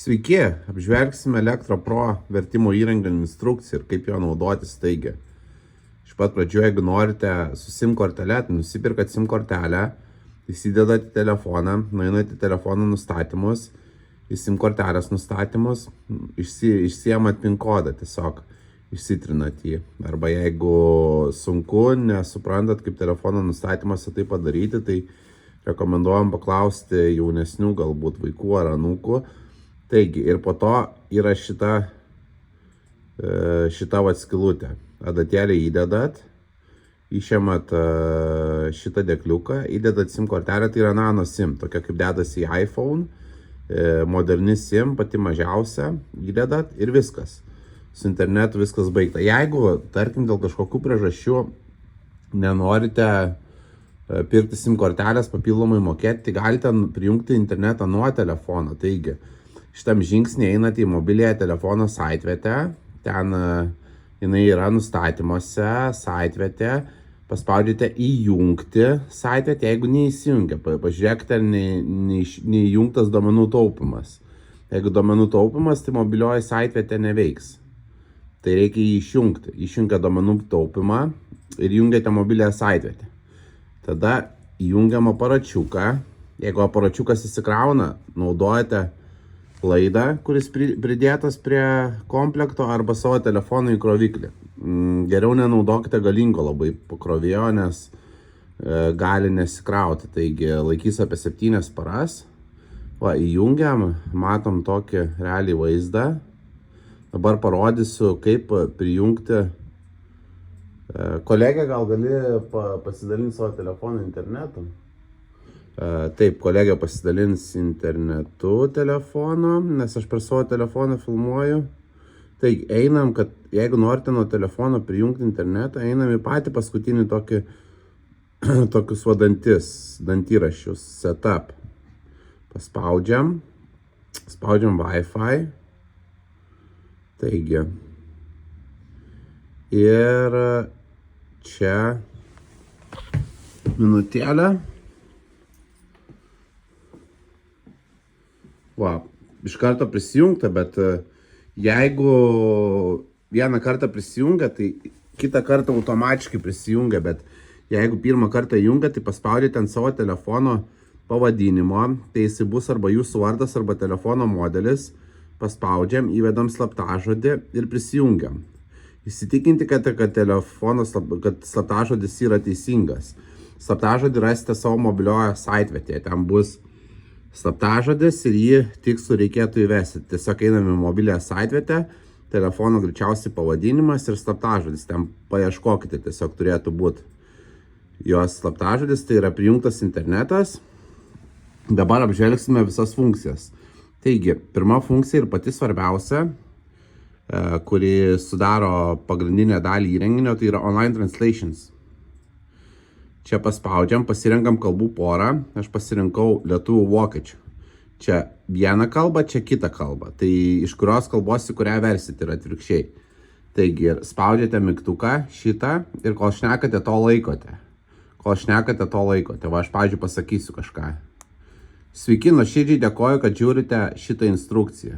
Sveiki, apžvelgsime ElectroPro vertimo įrenginio instrukciją ir kaip jo naudotis staigiai. Iš pat pradžių, jeigu norite su SIM kortele, tai nusipirkat SIM kortelę, įsidedat į telefoną, nueinat į telefono nustatymus, į SIM kortelės nustatymus, išsiemat PIN kodą, tiesiog išsitrinat jį. Arba jeigu sunku, nesuprantat kaip telefono nustatymuose tai padaryti, tai rekomenduojam paklausti jaunesnių galbūt vaikų ar anūkų. Taigi, ir po to yra šita skylutė. Adatėlį įdedat, išėmat šitą dėkliuką, įdedat SIM kortelę, tai yra nano SIM, tokia kaip dedasi į iPhone, moderni SIM, pati mažiausia, įdedat ir viskas. Su internetu viskas baigta. Jeigu, tarkim, dėl kažkokių priežasčių nenorite pirkti SIM kortelės, papildomai mokėti, tai galite prijungti internetą nuo telefono. Taigi, šitam žingsnį einate į mobiliąją telefono saitvietę, ten jinai yra nustatymuose, saitvietė, paspaudžiate įjungti saitvietę, jeigu neįsijungia, pažiūrėkite, neįjungtas duomenų taupimas. Jeigu duomenų taupimas, tai mobilioji saitvietė neveiks. Tai reikia jį išjungti. Išjungia duomenų taupimą ir jungiate mobiliąją saitvietę. Tada įjungiam aparačiuką. Jeigu aparačiukas įsikrauna, naudojate laidą, kuris pridėtas prie komplekto arba savo telefono įkroviklį. Geriau nenaudokite galingo labai pakrovėjo, nes gali nesikrauti. Taigi laikys apie 7 paras. Va, įjungiam, matom tokį realiai vaizdą. Dabar parodysiu, kaip prijungti. Kolegė, gal gali pasidalinti savo telefoną internetu? Taip, kolegė pasidalins internetu telefono, nes aš per savo telefoną filmuoju. Taigi, einam, kad jeigu norite nuo telefono prijungti internetą, einam į patį paskutinį tokius dantyraščius, setup. Paspaudžiam Wi-Fi. Taigi, ir čia minutėlę. Va, iš karto prisijungta, bet jeigu vieną kartą prisijungia, tai kitą kartą automatiškai prisijungia, bet jeigu pirmą kartą jungia, tai paspaudėte ant savo telefono pavadinimo, tai jisai bus arba jūsų vardas, arba telefono modelis, paspaudžiam, įvedam slaptažodį ir prisijungiam. Įsitikinti, kad slaptažodis yra teisingas. Slaptažodį rasite savo mobilioje saitvietėje, ten bus slaptažodis ir jį tikslų reikėtų įvesti. Tiesiog einame į mobilią saitvietę, telefono greičiausiai pavadinimas ir slaptažodis. Ten paieškokite, tiesiog turėtų būti jos slaptažodis, tai yra prijungtas internetas. Dabar apžvelgsime visas funkcijas. Taigi, pirma funkcija ir pati svarbiausia, kuri sudaro pagrindinę dalį įrenginio, tai yra online translations. Čia paspaudžiam, pasirenkam kalbų porą, aš pasirinkau lietuvių vokiečių. Čia viena kalba, čia kita kalba. Tai iš kurios kalbos į kurią versit ir atvirkščiai. Taigi, spaudžiate mygtuką šitą ir kol šnekate, to laikote. Va, aš, pavyzdžiui, pasakysiu kažką. Sveiki, nuoširdžiai dėkoju, kad žiūrite šitą instrukciją.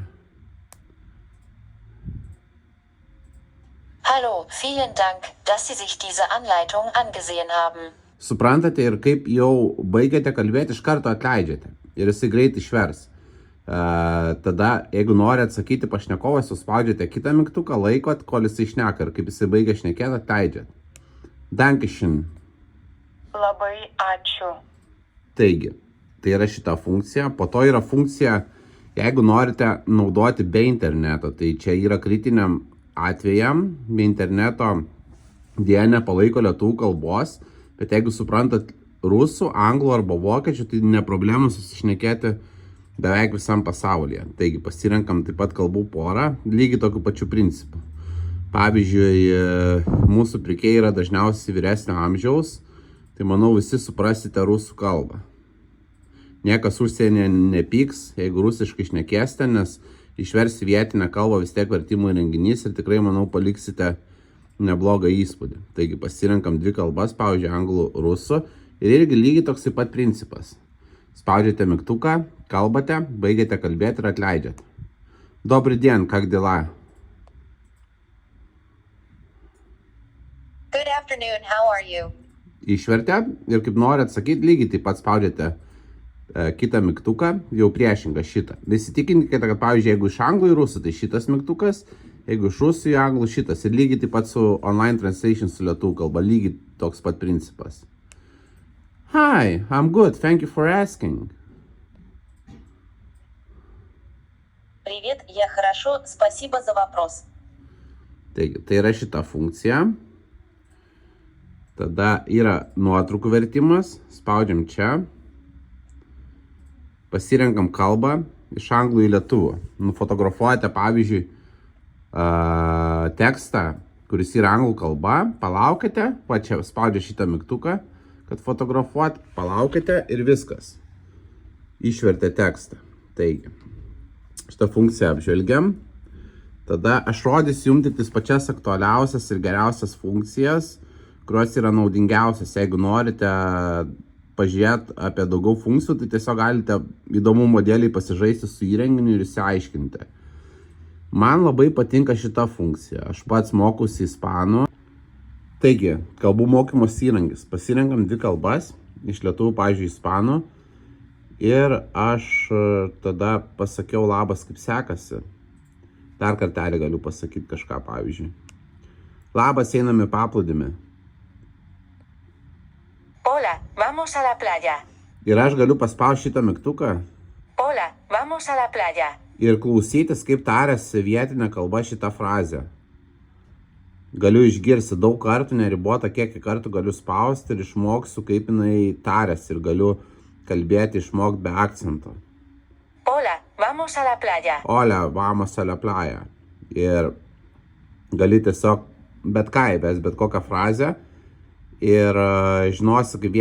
Hallo, vielen Dank, dass Sie sich diese Anleitung angesehen haben. Suprantate ir kaip jau baigėte kalbėti, iš karto atleidžiate ir jisai greit išvers. Tada, jeigu nori atsakyti pašnekovą, suspaudžiate kitą mygtuką, laikot, kol jisai šneka ir kaip jisai baigia šnekėti, atleidžiat. Dankeschön. Labai ačiū. Taigi, tai yra šita funkcija. Po to yra funkcija, jeigu norite naudoti be interneto, tai čia yra kritiniam atvejam, be interneto dėja nepalaiko lietuvių kalbos. Bet jeigu suprantat rusų, anglų arba vokiečių, tai ne problema susišnekėti beveik visam pasaulyje. Taigi pasirenkam taip pat kalbų porą, lygiai tokiu pačiu principu. Pavyzdžiui, mūsų pirkėjai yra dažniausiai vyresnio amžiaus, tai manau visi suprasite rusų kalbą. Niekas užsienyje nepyks, jeigu rusiškai šnekėsite, nes išversi vietinę kalbą vis tiek vertimo įrenginys ir tikrai, manau, paliksite neblogą įspūdį. Taigi pasirenkam 2 kalbas, pavyzdžiui, anglų, rusų ir irgi lygiai toks pat principas. Spaudžiate mygtuką, kalbate, baigiate kalbėti ir atleidžiate. Добрый день, как дела? Good afternoon, how are you? Išvertė ir kaip nori atsakyti, lygiai taip pat spaudžiate kitą mygtuką, jau priešingą šitą. Įsitikinkite, kad pavyzdžiui, jeigu iš anglų į rusų, tai šitas mygtukas, jeigu iš rusų į anglų šitas. Ir lygiai taip pat su online translation su lietuvių kalba, lygiai toks pat principas. Hi, I'm good, thank you for asking. Привет, я хорошо, спасибо за вопрос. Taigi, tai yra šita funkcija. Tada yra nuotraukų vertimas, spaudžiam čia, pasirenkam kalbą iš anglų į lietuvių. Nufotografuojate, pavyzdžiui, tekstą, kuris yra anglų kalba, palaukite, va čia spaudžia šitą mygtuką, kad fotografuot, palaukite ir viskas. Išvertė tekstą. Taigi, šitą funkciją apžvelgiam. Tada aš rodysiu jums tik tas pačias aktualiausias ir geriausias funkcijas, kurios yra naudingiausias. Jeigu norite pažiūrėti apie daugiau funkcijų, tai tiesiog galite įdomumo dėliai pasižaisti su įrenginiu ir išsiaiškinti. Man labai patinka šita funkcija. Aš pats mokusi ispanų. Taigi, kalbų mokymos įrankis. Pasirenkam dvi kalbas, iš lietuvių, pavyzdžiui, ispanų. Ir aš tada pasakiau labas, kaip sekasi. Dar kartelį galiu pasakyti kažką, pavyzdžiui. Labas, einam į paplūdimį. Hola, vamos a la playa. Ir aš galiu paspausti šitą mygtuką Hola, vamos a la playa. ir klausytis, kaip tariasi vietinė kalba šitą frazę. Galiu išgirsti daug kartų, neribotą kiekį kartų galiu spausti ir išmoksiu, kaip jinai tariasi. Ir galiu kalbėti, išmokti be akcento. Hola, vamos a la playa. Hola, vamos a la playa. Ir gali tiesiog bet ką įvesti, bet kokią frazę. Ir žinosi, kaip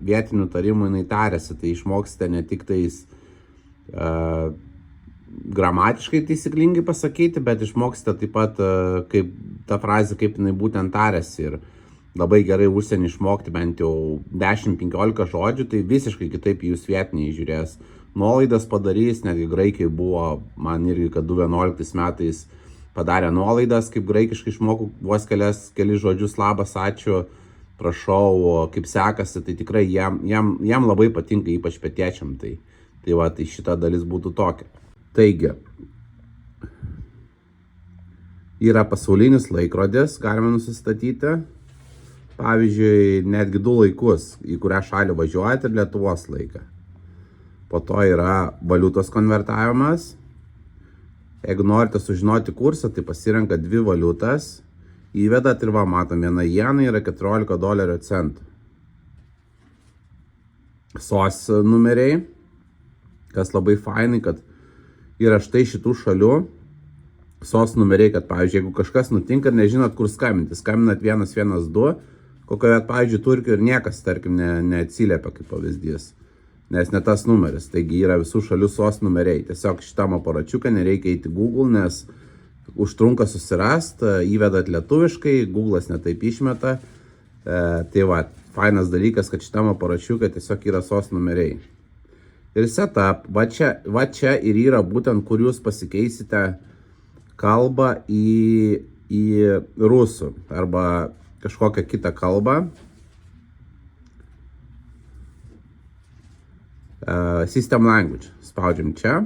vietinių tarimų jinai tariasi. Tai išmoksite ne tik tais gramatiškai taisyklingai pasakyti, bet išmoksite taip pat kaip ta frazė, kaip jinai būtent tariasi. Ir labai gerai užsienį išmokti bent jau 10-15 žodžių, tai visiškai kitaip jūs vietiniai žiūrės. Nuolaidas padarys, netgi graikai buvo, man irgi, kad 2011 metais padarė nuolaidas, kaip graikiškai išmokau vos keli žodžius, labas, ačiū, prašau, kaip sekasi, tai tikrai jam labai patinka, ypač pietiečiam. Tai va, tai šita dalis būtų tokia. Taigi, yra pasaulinis laikrodis, galime nusistatyti. Pavyzdžiui, netgi 2 laikus, į kurią šalį važiuojate, ir Lietuvos laiką. Po to yra valiutos konvertavimas. Jeigu norite sužinoti kursą, tai pasirenka 2 valiutas. Įvedat ir va, matom, viena jena yra $14. SOS numeriai, kas labai fainai, kad yra štai šitų šalių SOS numeriai, kad pavyzdžiui, jeigu kažkas nutinka ir nežinot, kur skambinti, skambinat 112, kokioje, pavyzdžiui, Turkijoje ir niekas, tarkim, neatsiliepia kaip pavyzdys, nes ne tas numeris. Taigi yra visų šalių SOS numeriai. Tiesiog šitam aparačiuką nereikia eiti Google, nes užtrunka susirast, įvedat lietuviškai, Google'as netaip išmeta. Tai va, fainas dalykas, kad šitam aparačiuką tiesiog yra SOS numeriai. Ir setup, va čia ir yra būtent, kur jūs pasikeisite kalbą į rusų arba kažkokią kitą kalbą. System language, spaudžiam čia.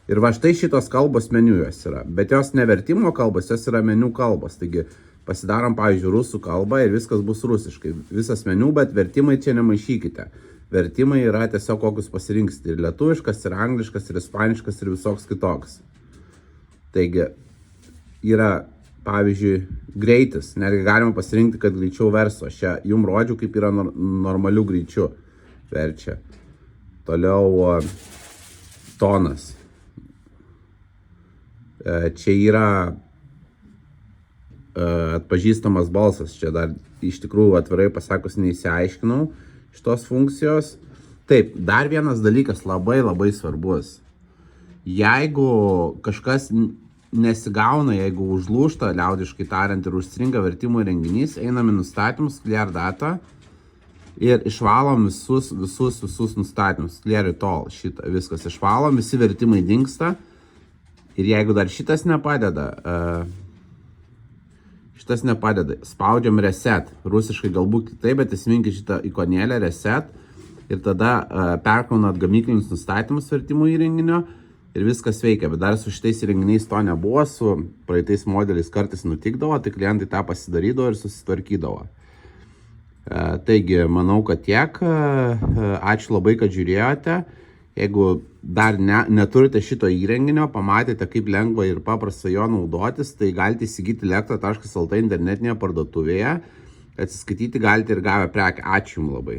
Ir va štai šitos kalbos meniu jos yra, bet jos nevertimo kalbos, jos yra meniu kalbos. Taigi pasidarom, pavyzdžiui, rusų kalbą ir viskas bus rusiškai. Visas meniu, bet vertimai čia nemaišykite. Vertimai yra tiesiog kokius pasirinksite. Ir lietuviškas, ir angliškas, ir ispaniškas, ir visoks kitoks. Taigi yra, pavyzdžiui, greitis. Netgi galima pasirinkti, kad greičiau verso. Aš čia jums rodžiu, kaip yra normalių greičių verčia. Toliau tonas. Čia yra atpažįstamas balsas. Čia dar iš tikrųjų atvirai pasakus neįsiaiškinau šitos funkcijos. Taip, dar vienas dalykas labai svarbus. Jeigu kažkas nesigauna, jeigu užlūžta, liaudiškai tariant, ir užstringa vertimo įrenginys, einam į nustatymus, clear data ir išvalom visus nustatymus. Clear it all, šitą viskas išvalom, visi vertimai dingsta. Ir jeigu dar šitas nepadeda, spaudžiam reset. Rusiškai galbūt kitaip, bet įsiminkit šitą ikonėlę reset ir tada perkraunat gamyklinius nustatymus vertimų įrenginio ir viskas veikia. Bet dar su šitais įrenginiais to nebuvo, su praeitais modeliais kartais nutikdavo, tai klientai tą pasidarydavo ir susitvarkydavo. Taigi, manau, kad tiek. Ačiū labai, kad žiūrėjote. Jeigu dar neturite šito įrenginio, pamatėte, kaip lengva ir paprasta jo naudotis, tai galite įsigyti elektra.lt internetinėje parduotuvėje. Atsiskaityti galite ir gavę prekę. Ačiū jums labai.